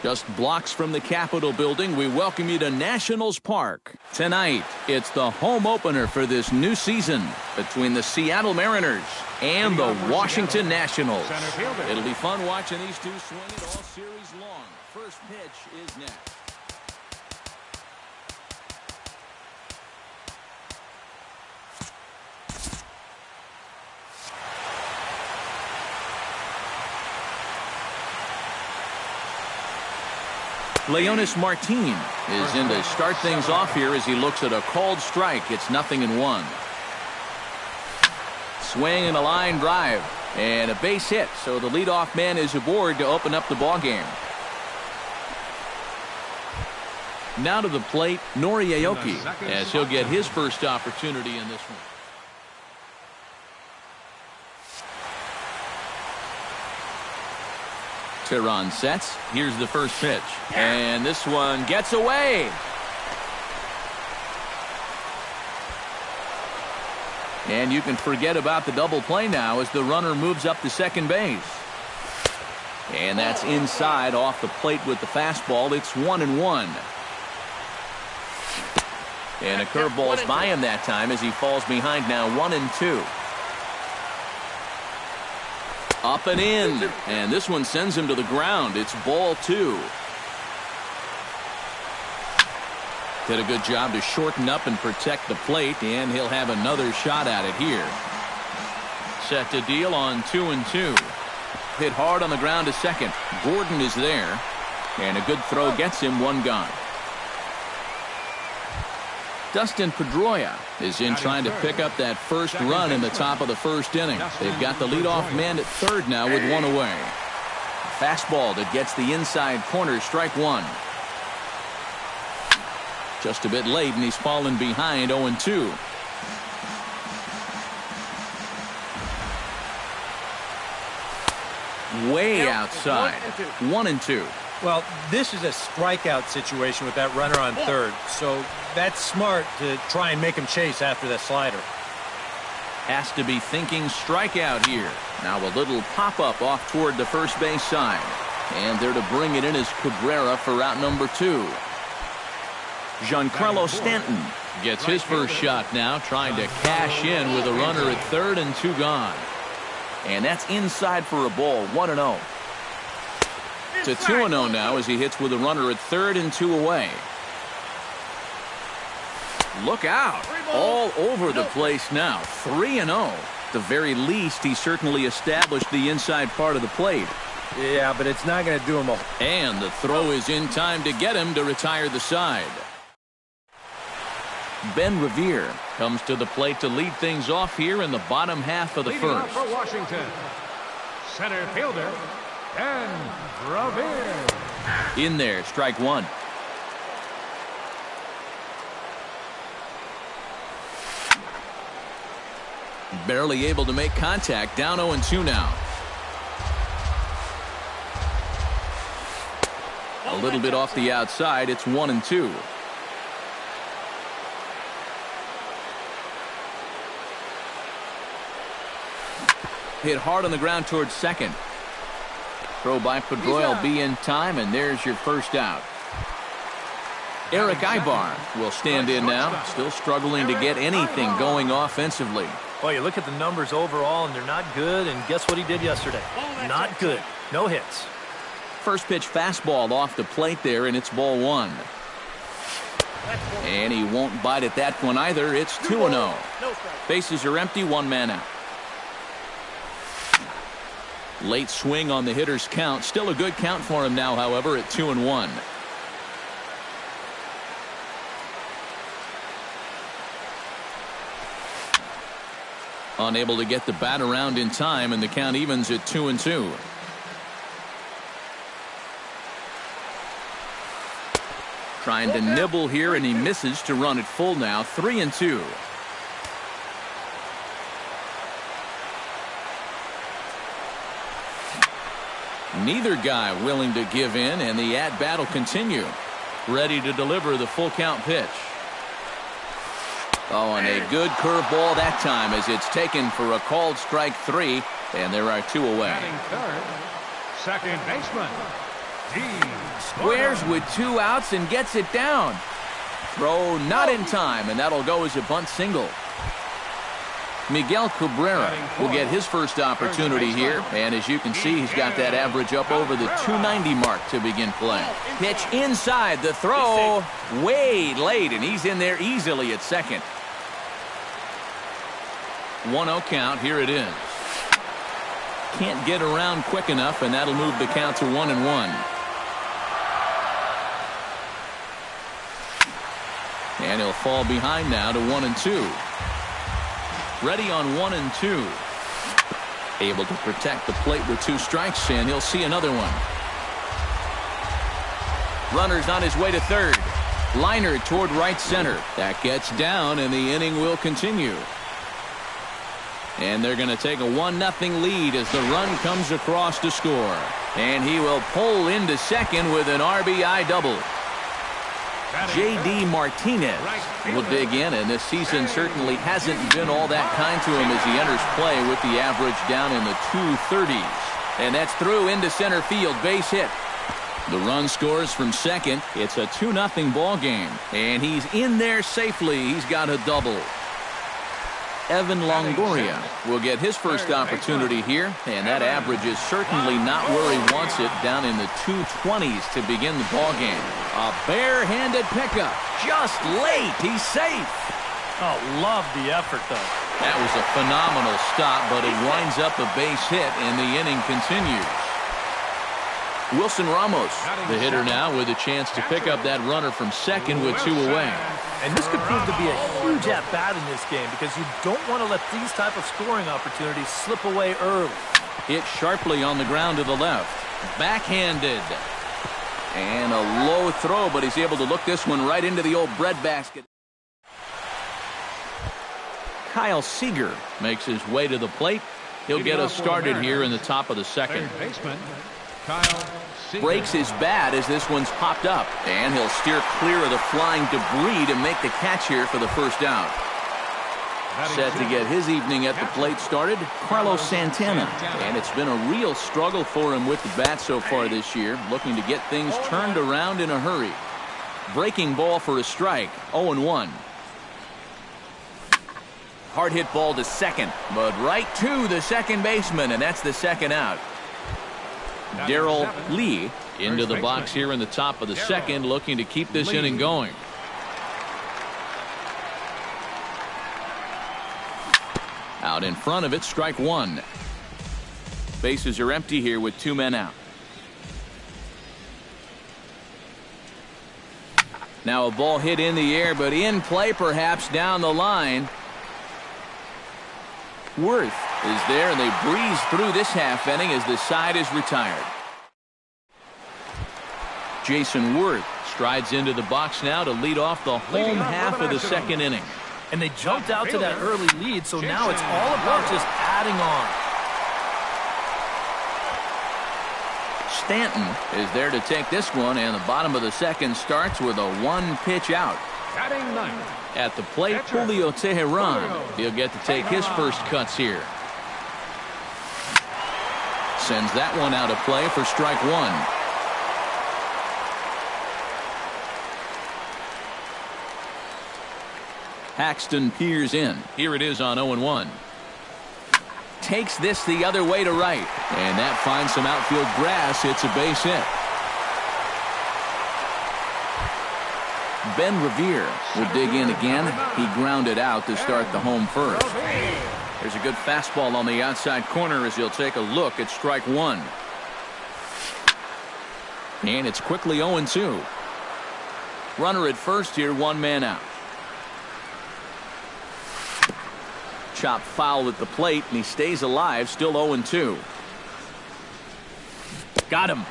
Just blocks from the Capitol building, we welcome you to Nationals Park. Tonight, it's the home opener for this new season between the Seattle Mariners and the Washington Nationals. It'll be fun watching these two swing it all series long. First pitch is next. Leonis Martin is in to start things off here as he looks at a called strike. It's 0-1. Swing and a line drive and a base hit. So the leadoff man is aboard to open up the ballgame. Now to the plate, Nori Aoki, as he'll get his first opportunity in this one. Tehran sets. Here's the first pitch. And this one gets away. And you can forget about the double play now as the runner moves up to second base. And that's inside off the plate with the fastball. It's 1-1. And a curveball is by him that time as he falls behind now 1-2. Up and in, and this one sends him to the ground. It's ball 2. Did a good job to shorten up and protect the plate, and he'll have another shot at it here. Set to deal on 2-2. Hit hard on the ground to second. Gordon is there, and a good throw gets him one gone. Dustin Pedroia is in trying to pick up that first run in the top of the first inning. They've got the leadoff man at third now with one away. Fastball that gets the inside corner, strike one. Just a bit late, and he's fallen behind 0-2. Way outside. 1-2. Well, this is a strikeout situation with that runner on third, so that's smart to try and make him chase after that slider. Has to be thinking strikeout here. Now a little pop-up off toward the first base side. And there to bring it in is Cabrera for out number 2. Giancarlo Stanton gets his first shot now, trying to cash in with a runner at third and 2 gone. And that's inside for a ball, 1-0. To 2-0 now as he hits with a runner at third and 2 away. Look out. All over the place now. 3-0. At the very least, he certainly established the inside part of the plate. Yeah, but it's not going to do him a... And the throw is in time to get him to retire the side. Ben Revere comes to the plate to lead things off here in the bottom half of the first. For Washington, center fielder, Ben Revere. In there, strike one. Barely able to make contact, down 0-2 now. A little bit off the outside, it's 1-2. Hit hard on the ground towards second. Throw by Pedroia will be in time, and there's your first out. Eric Ibar will stand in now, still struggling to get anything going offensively. Well, you look at the numbers overall, and they're not good, and guess what he did yesterday? Not good. No hits. First pitch fastball off the plate there, and it's ball 1. And he won't bite at that one either. It's 2-0. Bases are empty, one man out. Late swing on the hitter's count. Still a good count for him now, however, at 2-1. Unable to get the bat around in time, and the count evens at 2-2. Trying to nibble here, and he misses to run it full now. 3-2. Neither guy willing to give in, and the at-bat will continue. Ready to deliver the full count pitch. Oh, and a good curveball that time as it's taken for a called strike 3, and there are 2 away. Batting third, second baseman, He Squares with 2 outs and gets it down. Throw not in time, and that'll go as a bunt single. Miguel Cabrera will get his first opportunity here, and as you can see, he's got that average up over the 290 mark to begin play. Pitch inside, the throw way late, and he's in there easily at second. 1-0 count, here it is. Can't get around quick enough, and that'll move the count to 1-1. And he'll fall behind now to 1-2. Ready on 1-2. Able to protect the plate with 2 strikes, and he'll see another one. Runner's on his way to third. Liner toward right center. That gets down, and the inning will continue. And they're going to take a 1-0 lead as the run comes across to score. And he will pull into second with an RBI double. J.D. Martinez will dig in, and this season certainly hasn't been all that kind to him as he enters play with the average down in the 230s. And that's through into center field, base hit. The run scores from second. It's a 2-0 ball game, and he's in there safely. He's got a double. Evan Longoria will get his first opportunity here, and that average is certainly not where he wants it, down in the 220s to begin the ball game. A barehanded pickup, just late. He's safe. Oh, love the effort, though. That was a phenomenal stop, but it winds up a base hit, and the inning continues. Wilson Ramos, the hitter now, with a chance to pick up that runner from second with 2 away. And this could prove to be a huge at-bat in this game because you don't want to let these type of scoring opportunities slip away early. Hit sharply on the ground to the left. Backhanded. And a low throw, but he's able to look this one right into the old breadbasket. Kyle Seager makes his way to the plate. He'll get us started here in the top of the second. third baseman, Kyle Seager. Breaks his bat as this one's popped up, and he'll steer clear of the flying debris to make the catch here for the first out. Set to get his evening at the plate started, Carlos Santana. And it's been a real struggle for him with the bat so far this year, looking to get things turned around in a hurry. Breaking ball for a strike, 0-1. Hard hit ball to second, but right to the second baseman, and that's the second out. Darrell Lee into the box here in the top of the second, looking to keep this inning going. Out in front of it, strike 1. Bases are empty here with 2 men out. Now a ball hit in the air, but in play perhaps down the line. Worth is there, and they breeze through this half inning as the side is retired. Jason Worth strides into the box now to lead off the home half of the second inning. And they jumped out to that early lead, so now it's all about just adding on. Stanton is there to take this one, and the bottom of the second starts with a 1-pitch out. Batting ninth. At the plate, Julio Teheran. He'll get to take his first cuts here. Sends that one out of play for strike 1. Paxton peers in. Here it is on 0-1. Takes this the other way to right, and that finds some outfield grass. It's a base hit. Ben Revere will dig in again. He grounded out to start the home first. There's a good fastball on the outside corner as he'll take a look at strike 1. And it's quickly 0-2. Runner at first here, 1 man out. Chop foul at the plate, and he stays alive, still 0-2. Got him.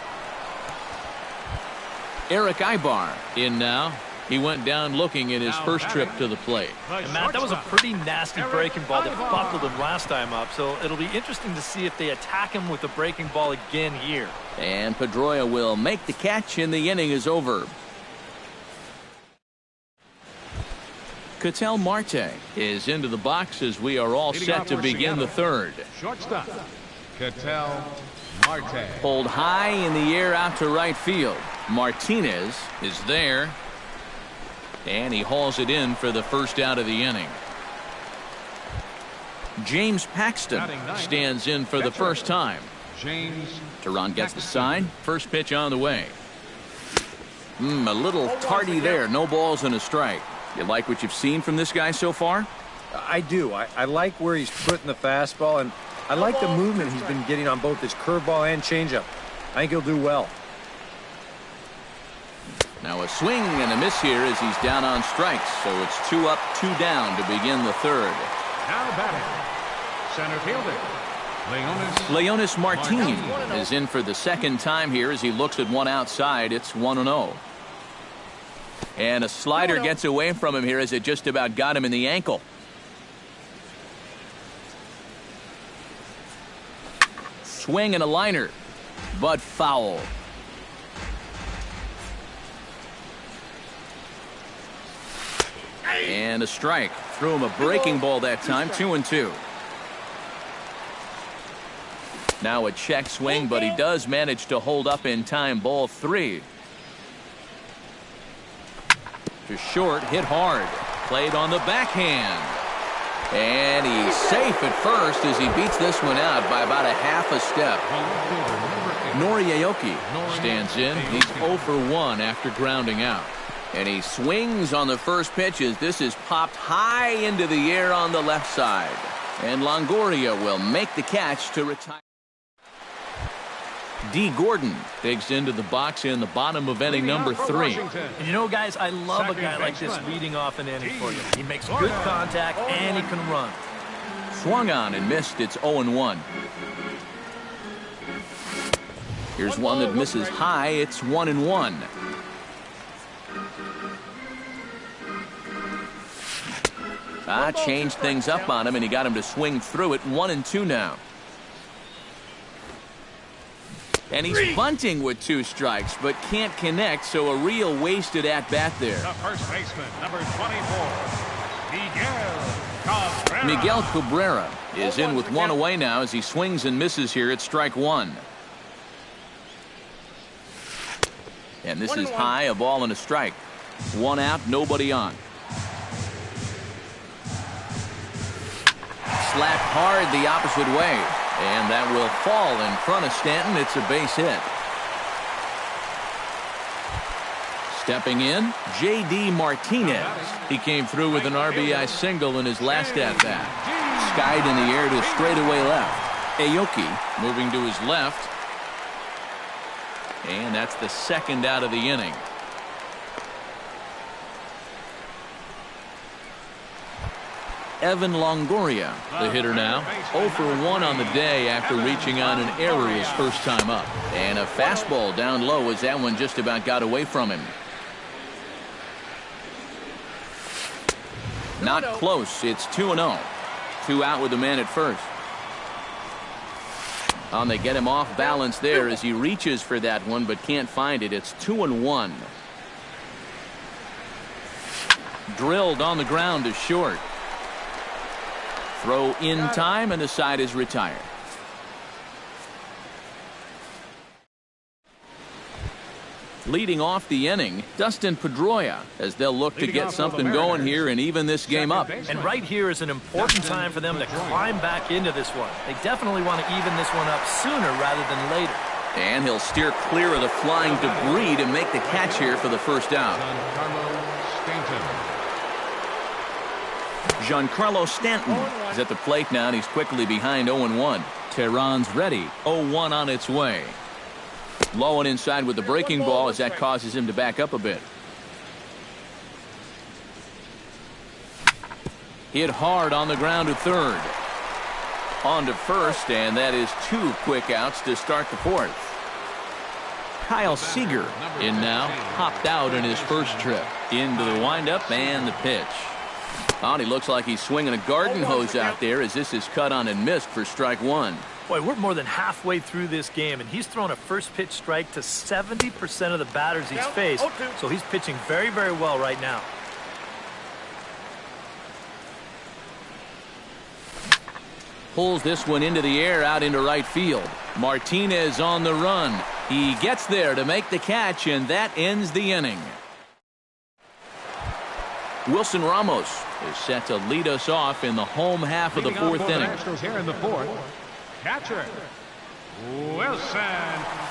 Eric Ibar in now. He went down looking in his first trip to the plate. And Matt, that was a pretty nasty breaking ball that buckled him last time up, so it'll be interesting to see if they attack him with the breaking ball again here. And Pedroia will make the catch, and the inning is over. Ketel Marte is into the box as we are all set to begin the third. Shortstop, Ketel Marte. Pulled high in the air out to right field. Martinez is there. And he hauls it in for the first out of the inning. James Paxton stands in for the first time. James Teron gets the sign. First pitch on the way. A little tardy there. No balls and a strike. You like what you've seen from this guy so far? I do. I like where he's putting the fastball, and I like the movement he's been getting on both his curveball and changeup. I think he'll do well. Now a swing and a miss here as he's down on strikes. So it's 2 up, 2 down to begin the third. now batting. Center fielder Leonis Martin is in for the second time here as he looks at one outside. It's 1-0. And a slider gets away from him here as it just about got him in the ankle. Swing and a liner, but foul. And a strike. Threw him a breaking ball that time. 2-2. Now a check swing, but he does manage to hold up in time. Ball 3. To short, hit hard. Played on the backhand. And he's safe at first as he beats this one out by about a half a step. Noriaoki stands in. He's 0 for 1 after grounding out. And he swings on the first pitch as this is popped high into the air on the left side. And Longoria will make the catch to retire. D. Gordon digs into the box in the bottom of inning number 3. And you know, guys, I love a guy like this leading off an inning for you. He makes good contact and he can run. Swung on and missed. It's 0-1. Here's one that misses high. It's 1-1. Changed things up on him, and he got him to swing through it. 1-2 now. And he's bunting with 2 strikes, but can't connect, so a real wasted at-bat there. The first baseman, number 24, Miguel Cabrera. Miguel Cabrera is in with 1 away now as he swings and misses here at strike 1. And this is high, a ball and a strike. 1 out, nobody on. Slapped hard the opposite way. And that will fall in front of Stanton. It's a base hit. Stepping in, J.D. Martinez. He came through with an RBI single in his last at-bat. Skied in the air to straightaway left. Aoki moving to his left. And that's the second out of the inning. Evan Longoria, the hitter now. 0 for 1 on the day after reaching on an error his first time up. And a fastball down low as that one just about got away from him. Not close. It's 2-0. 2 out with the man at first. They get him off balance there as he reaches for that one but can't find it. It's 2-1. Drilled on the ground to short. Throw in time, and the side is retired. Leading off the inning, Dustin Pedroia, as they'll look to get something going here and even this game up. And right here is an important time for them to climb back into this one. They definitely want to even this one up sooner rather than later. And he'll steer clear of the flying debris to make the catch here for the first out. Giancarlo Stanton is at the plate now, and he's quickly behind 0-1. Teron's ready. 0-1 on its way. Low and inside with the breaking ball as that causes him to back up a bit. Hit hard on the ground to third. On to first, and that is 2 quick outs to start the fourth. Kyle Seager in now. Hopped out in his first trip. Into the windup and the pitch. He looks like he's swinging a garden hose out there as this is cut on and missed for strike 1. Boy, we're more than halfway through this game, and he's thrown a first pitch strike to 70% of the batters he's faced, so he's pitching very, very well right now. pulls this one into the air out into right field. Martinez on the run. He gets there to make the catch, and that ends the inning. Wilson Ramos is set to lead us off in the home half of the fourth inning. Nationals here in the fourth. Catcher, Wilson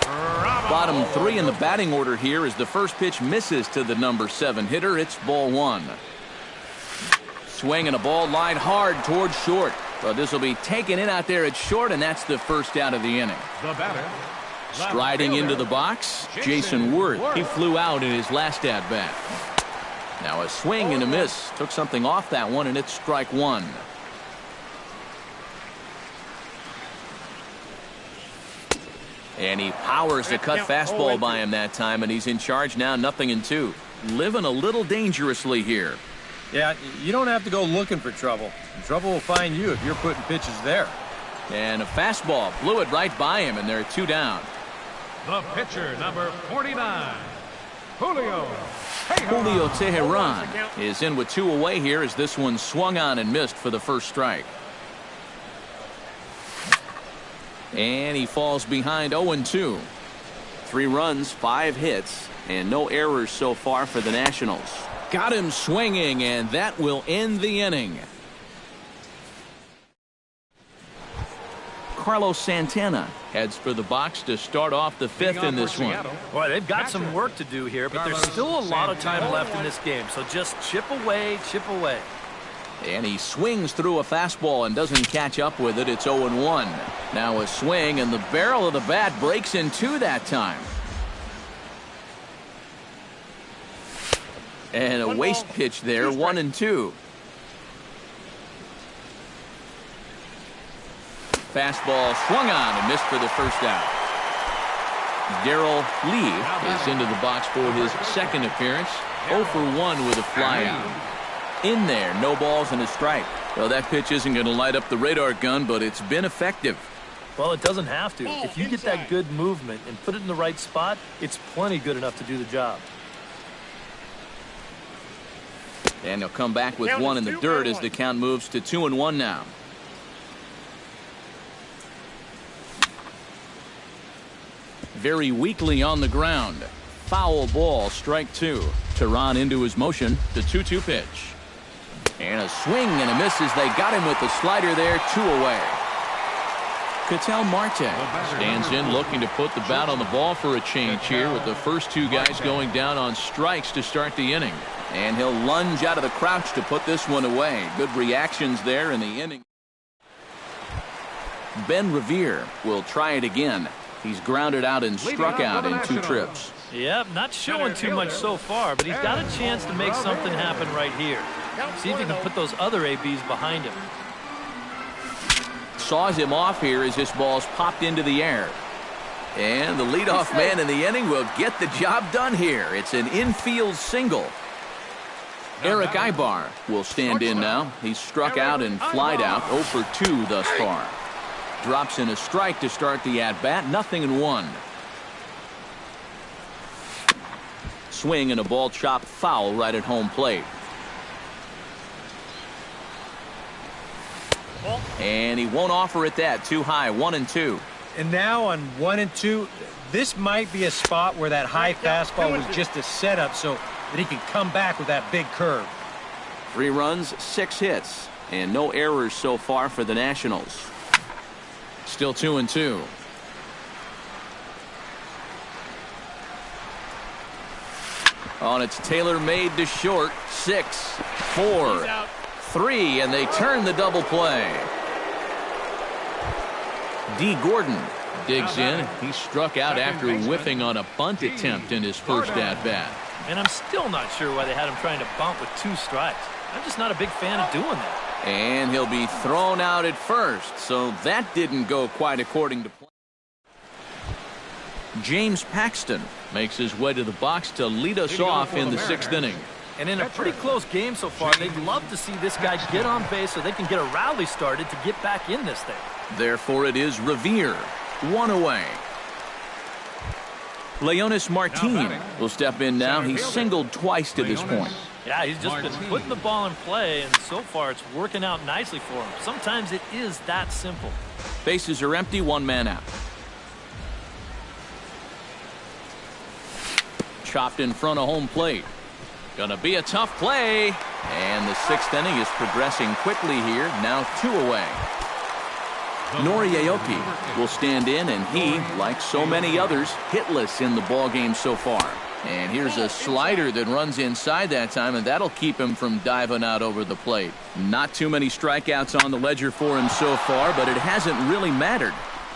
Ramos. Bottom three in the batting order here as the first pitch misses to the number 7 hitter. It's ball 1. Swing and a ball line hard towards short. But this will be taken in out there at short, and that's the first out of the inning. The batter. Striding into the box, Jason Worth. He flew out in his last at-bat. Now a swing and a miss. Took something off that one, and it's strike 1. And he powers the cut fastball by him that time, and he's in charge now, 0-2. Living a little dangerously here. Yeah, you don't have to go looking for trouble. Trouble will find you if you're putting pitches there. And a fastball blew it right by him, and there are 2 down. The pitcher, number 49, Julio. Julio Teheran is in with 2 away here as this one swung on and missed for the first strike. And he falls behind 0-2. 3 runs, 5 hits, and no errors so far for the Nationals. Got him swinging, and that will end the inning. Carlos Santana heads for the box to start off the 5th in this one. Boy, they've got some work to do here, but there's still a lot of time left in this game. So just chip away, chip away. And he swings through a fastball and doesn't catch up with it. It's 0-1. Now a swing, and the barrel of the bat breaks in 2 that time. And a waste pitch there, 1-2. Fastball swung on and missed for the first out. Darrell Lee is into the box for his second appearance. 0 for 1 with a flyout. In there, no balls and a strike. Well, that pitch isn't going to light up the radar gun, but it's been effective. Well, it doesn't have to. If you get that good movement and put it in the right spot, it's plenty good enough to do the job. And he'll come back with 1 in the dirt as the count moves to 2-1 now. Very weakly on the ground. Foul ball, strike 2. Tehran into his motion. The 2-2 pitch. And a swing and a miss as they got him with the slider there, 2 away. Ketel Marte stands in looking to put the bat on the ball for a change here with the first 2 guys going down on strikes to start the inning. And he'll lunge out of the crouch to put this one away. Good reactions there in the inning. Ben Revere will try it again. He's grounded out and struck out in 2 trips. Yep, not showing too much so far, but he's got a chance to make something happen right here. See if he can put those other ABs behind him. Saws him off here as this ball's popped into the air. And the leadoff man in the inning will get the job done here. It's an infield single. Eric Ibar will stand in now. He's struck out and flied out, 0 for 2 thus far. Drops in a strike to start the at-bat, 0-1. Swing and a ball chopped foul right at home plate. And he won't offer it that. Too high, 1-2. And now on 1-2, this might be a spot where that high fastball was just a setup so that he can come back with that big curve. 3 runs, 6 hits, and no errors so far for the Nationals. Still 2-2. On its tailor-made to short. 6, 4, 3, and they turn the double play. D. Gordon digs in. He struck out after whiffing on a bunt attempt in his first at-bat. And I'm still not sure why they had him trying to bunt with 2 strikes. I'm just not a big fan of doing that. And he'll be thrown out at first, so that didn't go quite according to plan. James Paxton makes his way to the box to lead us off in the 6th inning. And in a pretty close game so far, they'd love to see this guy get on base so they can get a rally started to get back in this thing. Therefore, it is Revere, 1 away. Leonis Martin will step in now. He's singled twice to this point. Yeah, he's just been putting the ball in play, and so far it's working out nicely for him. Sometimes it is that simple. Bases are empty, one man out. Chopped in front of home plate. Gonna be a tough play. And the sixth inning is progressing quickly here. Now 2 away. Noriaoki will stand in, and he, like so many others, hitless in the ballgame so far. And here's a slider that runs inside that time, and that'll keep him from diving out over the plate. Not too many strikeouts on the ledger for him so far, but it hasn't really mattered.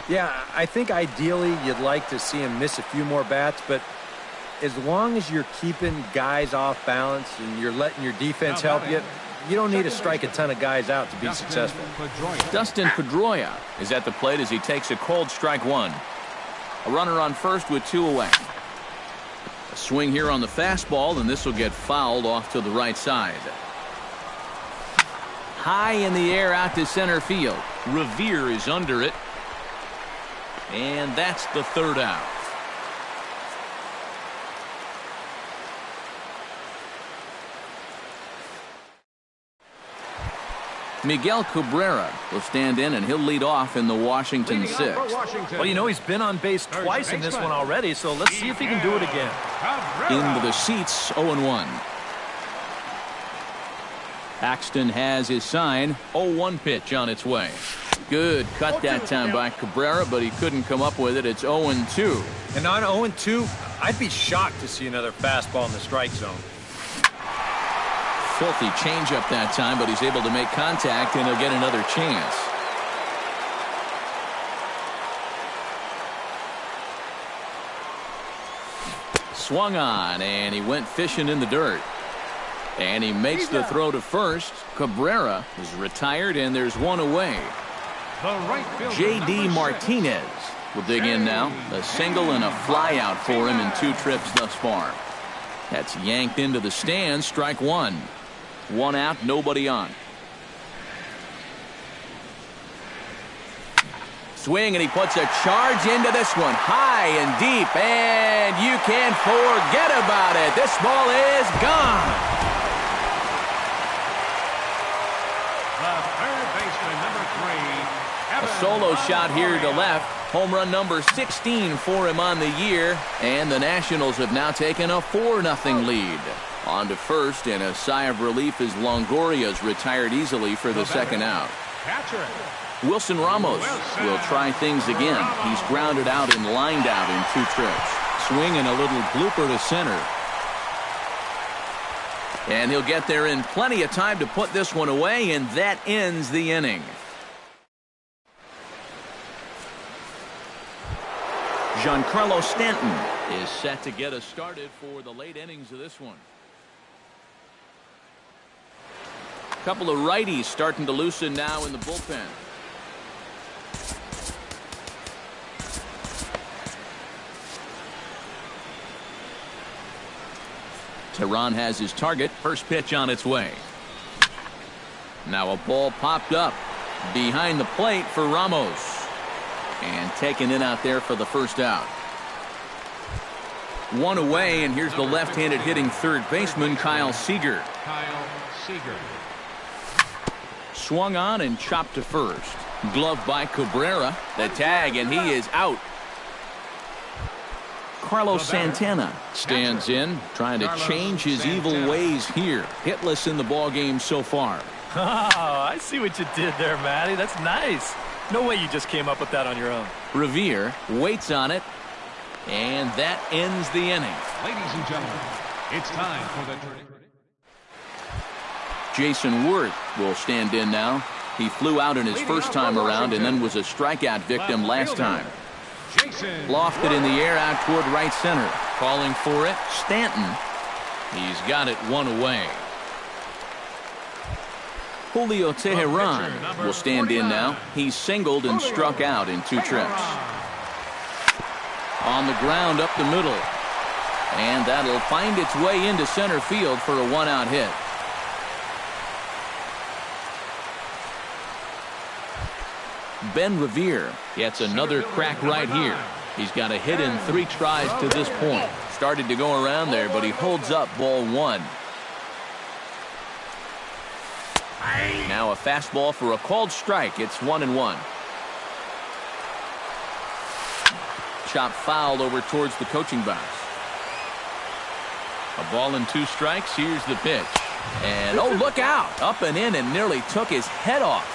Yeah, I think ideally you'd like to see him miss a few more bats, but as long as you're keeping guys off balance and you're letting your defense help you, you don't need to strike a ton of guys out to be successful. Dustin Pedroia is at the plate as he takes a cold strike one. A runner on first with 2 away. A swing here on the fastball, and this will get fouled off to the right side. High in the air out to center field. Revere is under it. And that's the 3rd out. Miguel Cabrera will stand in, and he'll lead off in the Washington 6th. Well, you know, he's been on base twice in this one already, so let's see if he can do it again. Into the seats, 0-1. Paxton has his sign. 0-1 pitch on its way. Good cut that time by Cabrera, but he couldn't come up with it. It's 0-2. And on 0-2, I'd be shocked to see another fastball in the strike zone. Filthy changeup that time, but he's able to make contact, and he'll get another chance. Swung on, and he went fishing in the dirt. And he makes the throw to first. Cabrera is retired, and there's 1 away. J.D. Martinez will dig in now. A single and a fly out for him in 2 trips thus far. That's yanked into the stands. Strike 1. 1 out, nobody on. Swing, and he puts a charge into this one. High and deep, and you can't forget about it. This ball is gone. The third baseman, number 3. A solo shot here to left. Home run number 16 for him on the year. And the Nationals have now taken a 4-0 lead. On to first, and a sigh of relief as Longoria's retired easily for the 2nd out. Wilson Ramos will try things again. He's grounded out and lined out in 2 trips. Swing and a little blooper to center. And he'll get there in plenty of time to put this one away, and that ends the inning. Giancarlo Stanton is set to get us started for the late innings of this one. A couple of righties starting to loosen now in the bullpen. Tehran has his target. First pitch on its way. Now a ball popped up behind the plate for Ramos. And taken in out there for the 1st out. 1 away, and here's the left-handed hitting 3rd baseman, Kyle Seager. Swung on and chopped to first. Glove by Cabrera. The tag, and he is out. Carlos Santana stands in, trying to change his evil ways here. Hitless in the ballgame so far. Oh, I see what you did there, Matty. That's nice. No way you just came up with that on your own. Revere waits on it, and that ends the inning. Ladies and gentlemen, it's time for the verdict. Jason Worth will stand in now. He flew out in his first time around and then was a strikeout victim last time. Lofted in the air out toward right center. Calling for it, Stanton. He's got it 1 away. Julio Teheran will stand in now. He's singled and struck out in 2 trips. On the ground up the middle. And that'll find its way into center field for a 1-out hit. Ben Revere gets another crack right here. He's got a hit in 3 tries to this point. Started to go around there, but he holds up ball 1. Now a fastball for a called strike. It's 1-1. Chop fouled over towards the coaching box. A ball and 2 strikes. Here's the pitch. And, oh, look out. Up and in and nearly took his head off.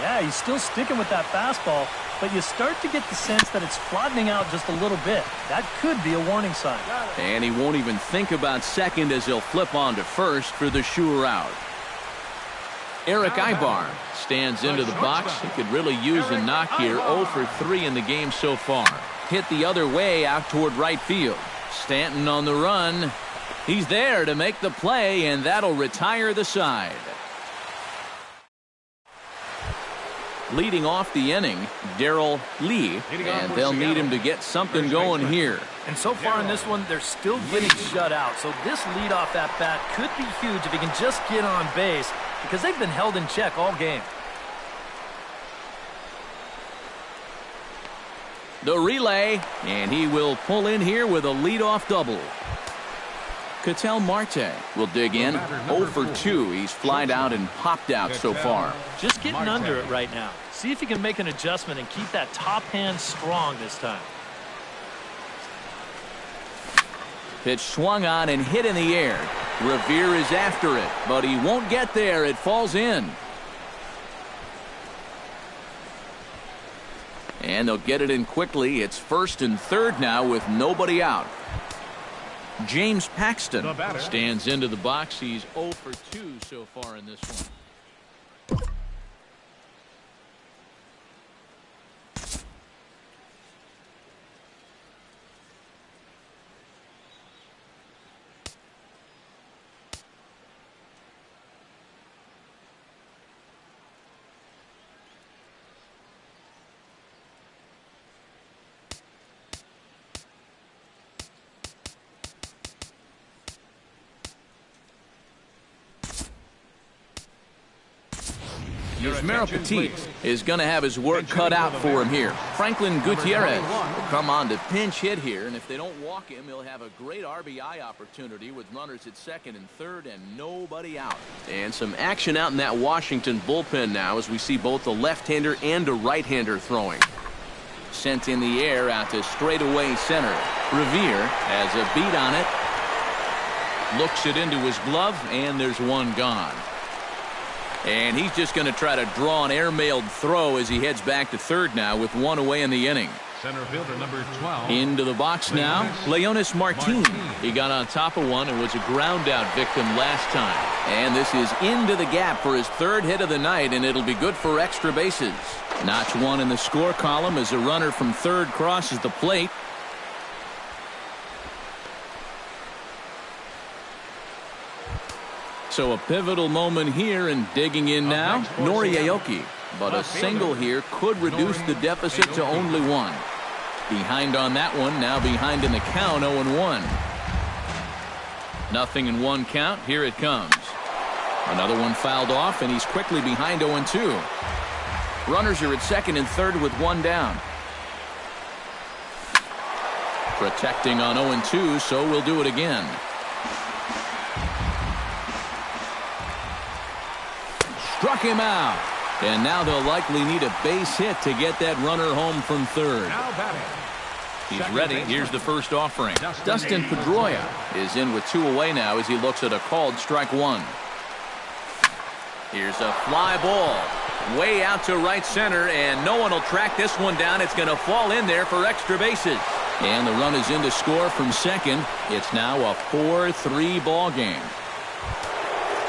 Yeah, he's still sticking with that fastball, but you start to get the sense that it's flattening out just a little bit. That could be a warning sign. And he won't even think about second as he'll flip on to first for the sure out. Eric Ibar stands into the box. He could really use a knock here. 0 for 3 in the game so far. Hit the other way out toward right field. Stanton on the run. He's there to make the play, and that'll retire the side. Leading off the inning, Darrell Lee, and they'll need him to get something going here. And so far in this one, they're still getting shut out. So this leadoff at bat could be huge if he can just get on base, because they've been held in check all game. The relay, and he will pull in here with a leadoff double. Ketel Marte will dig in. 0 for 2. He's flied out and popped out so far. Just getting under it right now. See if he can make an adjustment and keep that top hand strong this time. Pitch swung on and hit in the air. Revere is after it, but he won't get there. It falls in. And they'll get it in quickly. It's 1st and 3rd now with nobody out. James Paxton stands into the box. He's 0 for 2 so far in this one. Yusmeiro Petit is going to have his work cut out for him here. Franklin Gutierrez will come on to pinch hit here, and if they don't walk him, he'll have a great RBI opportunity with runners at 2nd and 3rd and nobody out. And some action out in that Washington bullpen now as we see both a left-hander and a right-hander throwing. Sent in the air out to straightaway center. Revere has a beat on it. Looks it into his glove, and there's one gone. And he's just going to try to draw an airmailed throw as he heads back to 3rd now with 1 away in the inning. Center fielder number 12. Into the box now, Leonis Martin. He got on top of one and was a ground out victim last time. And this is into the gap for his 3rd hit of the night, and it'll be good for extra bases. Notch 1 in the score column as a runner from 3rd crosses the plate. So a pivotal moment here, and digging in now, Nori Aoki. But a single here could reduce the deficit to only 1. Behind on that one, now behind in the count, 0-1. Nothing in 1 count, here it comes. Another one fouled off, and he's quickly behind 0-2. Runners are at 2nd and 3rd with 1 down. Protecting on 0-2, so we'll do it again. Struck him out. And now they'll likely need a base hit to get that runner home from 3rd. He's ready. Here's the first offering. Dustin Pedroia is in with 2 away now as he looks at a called strike 1. Here's a fly ball. Way out to right center, and no one will track this one down. It's going to fall in there for extra bases. And the run is in to score from 2nd. It's now a 4-3 ball game.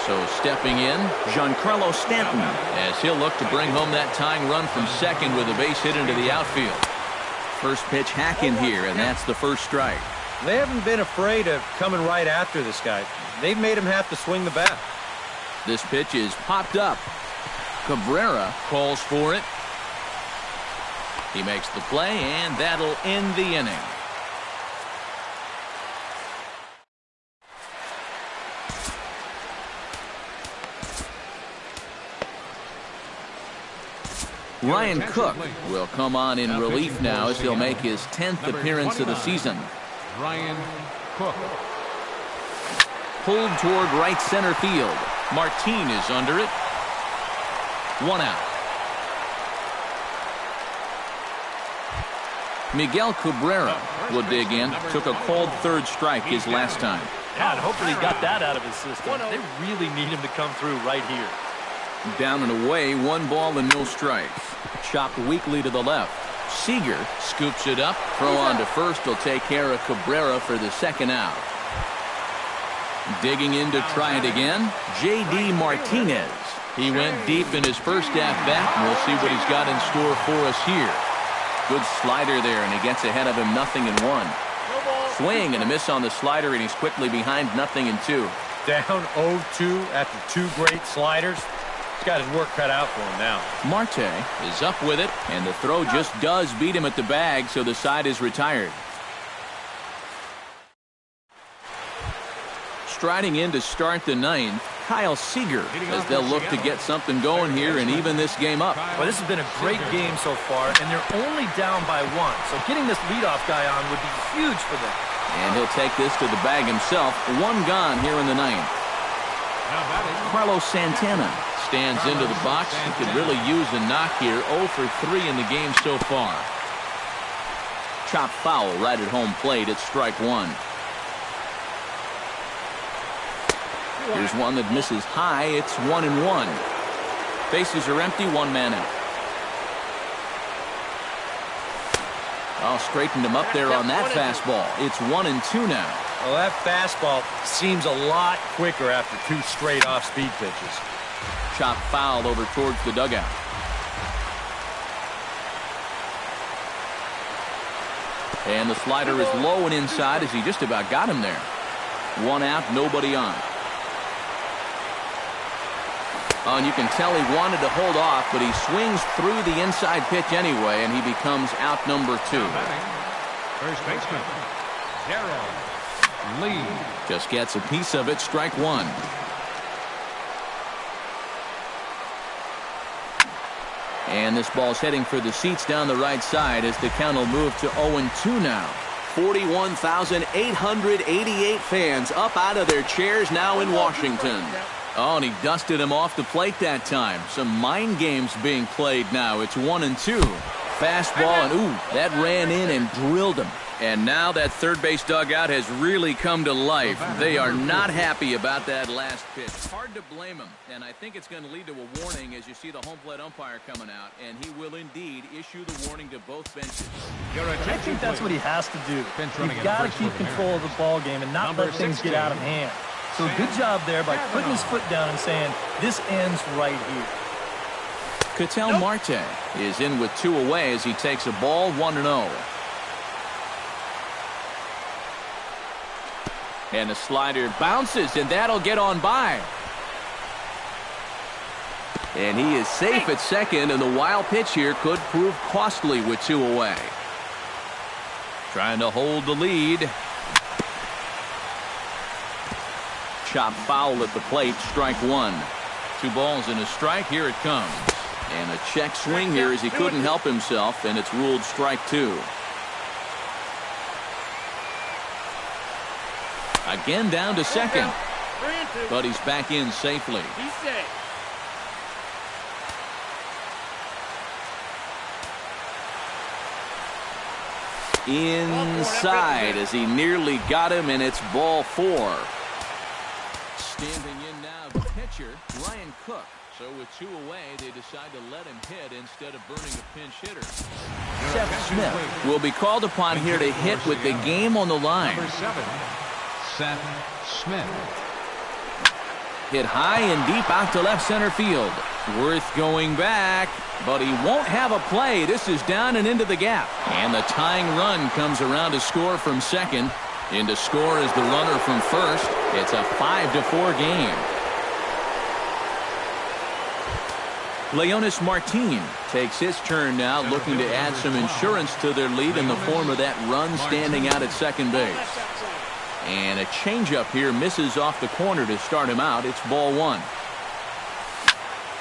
So stepping in, Giancarlo Stanton, as he'll look to bring home that tying run from 2nd with a base hit into the outfield. First pitch hack in here, and that's the first strike. They haven't been afraid of coming right after this guy. They've made him have to swing the bat. This pitch is popped up. Cabrera calls for it. He makes the play, and that'll end the inning. Ryan Cook will come on in relief now as he'll make his 10th appearance of the season. Ryan Cook. Pulled toward right center field. Martin is under it. 1 out. Miguel Cabrera will dig in. Took a cold third strike his last time. Yeah, and hopefully he got that out of his system. They really need him to come through right here. Down and away, 1 ball and no strikes. Chopped weakly to the left. Seager scoops it up. Throw on to first will take care of Cabrera for the 2nd out. Digging in to try it again, J.D. Martinez. He went deep in his first at-bat, and we'll see what he's got in store for us here. Good slider there, and he gets ahead of him 0-1. Swing and a miss on the slider, and he's quickly behind 0-2. Down 0-2 after 2 great sliders. He's got his work cut out for him now. Marte is up with it, and the throw just does beat him at the bag, so the side is retired. Striding in to start the 9th, Kyle Seager, as they'll look to get something going here and even this game up. Well, this has been a great game so far, and they're only down by 1. So getting this leadoff guy on would be huge for them. And he'll take this to the bag himself. 1 gone here in the 9th. Carlos Santana stands into the box. He could really use a knock here. 0 for 3 in the game so far. Chop foul right at home plate. It's strike 1. Here's one that misses high. It's 1-1. Bases are empty. 1 man out. Oh, straightened him up there on that fastball. It's 1-2 now. Well, that fastball seems a lot quicker after 2 straight off-speed pitches. Chop foul over towards the dugout. And the slider is low and inside as he just about got him there. 1 out, nobody on. Oh, and you can tell he wanted to hold off, but he swings through the inside pitch anyway, and he becomes out number 2. First baseman, Darrell Lee. Just gets a piece of it, strike 1. And this ball's heading for the seats down the right side as the count will move to 0-2 now. 41,888 fans up out of their chairs now in Washington. Oh, and he dusted him off the plate that time. Some mind games being played now. It's 1-2. Fastball, and ooh, that ran in and drilled him. And now that third base dugout has really come to life. They are not happy about that last pitch. Hard to blame him, and I think it's going to lead to a warning as you see the home plate umpire coming out, and he will indeed issue the warning to both benches. I think that's what he has to do. You've got to keep control of the ball game and not let things get out of hand. So good job there by putting his foot down and saying, this ends right here. Ketel Marte is in with 2 away as he takes a ball 1-0. And the slider bounces, and that'll get on by. And he is safe at second, and the wild pitch here could prove costly with 2 away. Trying to hold the lead. Chop foul at the plate, strike 1. 2 balls and a strike, here it comes. And a check swing here as he couldn't help himself, and it's ruled strike 2. Again down to second. But he's back in safely. He's safe. Inside as he nearly got him, and it's ball 4. Standing in now, the pitcher, Ryan Cook. So with 2 away, they decide to let him hit instead of burning a pinch hitter. Seth Smith will be called upon here to hit with the game on the line. Number 7, Seth Smith. Hit high and deep out to left center field. Worth going back, but he won't have a play. This is down and into the gap. And the tying run comes around to score from second. In to score is the runner from first. It's a 5-4 game. Leonis Martin takes his turn now, looking to add some insurance to their lead in the form of that run standing out at second base. And a changeup here misses off the corner to start him out. It's ball 1.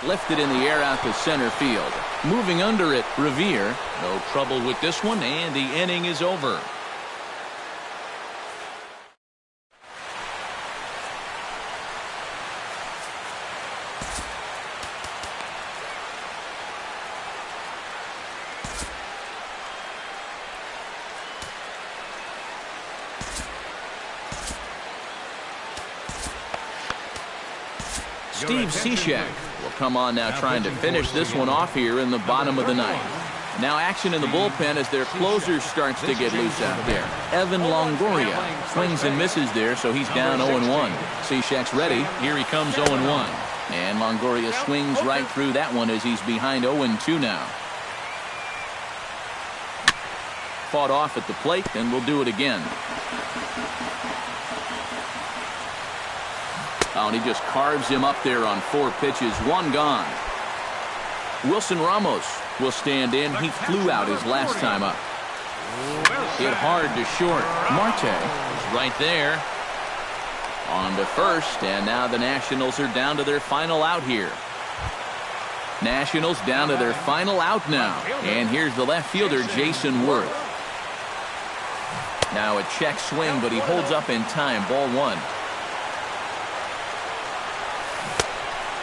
Lifted in the air out to center field. Moving under it, Revere. No trouble with this one, and the inning is over. Steve Cishek will come on now trying to finish this one off here in the bottom of the ninth. Now action in the bullpen as their closer starts to get loose out there. Evan Longoria swings and misses there, so he's down 0-1. Cishek's ready. Here he comes 0-1. And Longoria swings right through that one as he's behind 0-2 now. Fought off at the plate, and we'll do it again. Oh, and he just carves him up there on 4 pitches. 1 gone. Wilson Ramos will stand in. He flew out his last time up. Hit hard to short. Marte is right there. On to first, and now the Nationals are down to their final out here. Nationals down to their final out now. And here's the left fielder, Jason Worth. Now a check swing, but he holds up in time. Ball 1.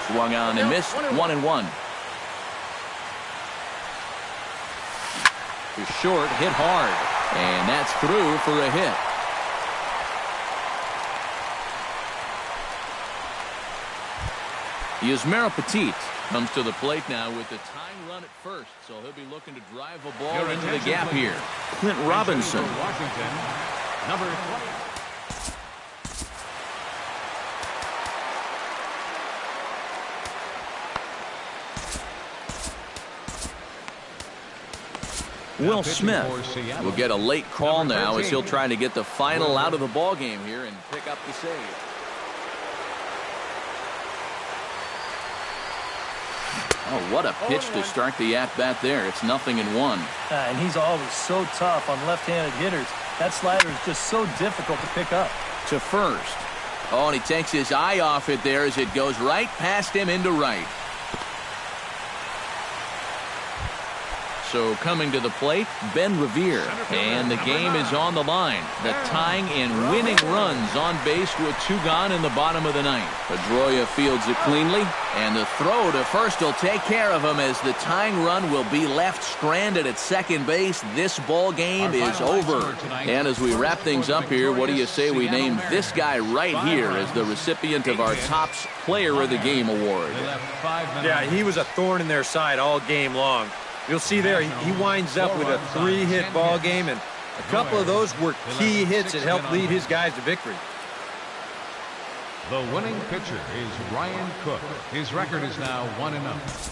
Swung on and missed. 1-1. To short, hit hard, and that's through for a hit. Yusmeiro Petit comes to the plate now with the tying run at first, so he'll be looking to drive a ball into the gap here. Clint Robinson. Washington, number 20. Will Smith will get a late call now as he'll try to get the final out of the ball game here and pick up the save. Oh, what a pitch to start the at-bat there. It's 0-1. And he's always so tough on left-handed hitters. That slider is just so difficult to pick up. To first. Oh, and he takes his eye off it there as it goes right past him into right. So coming to the plate, Ben Revere. And the game is on the line. The tying and winning runs on base with 2 gone in the bottom of the ninth. Pedroia fields it cleanly. And the throw to first will take care of him as the tying run will be left stranded at second base. This ball game is over. And as we wrap things up here, what do you say we name this guy right here as the recipient of our Topps Player of the Game award? Yeah, he was a thorn in their side all game long. You'll see there, he winds up with a 3-hit ball game, and a couple of those were key hits that helped lead his guys to victory. The winning pitcher is Ryan Cook. His record is now 1-0.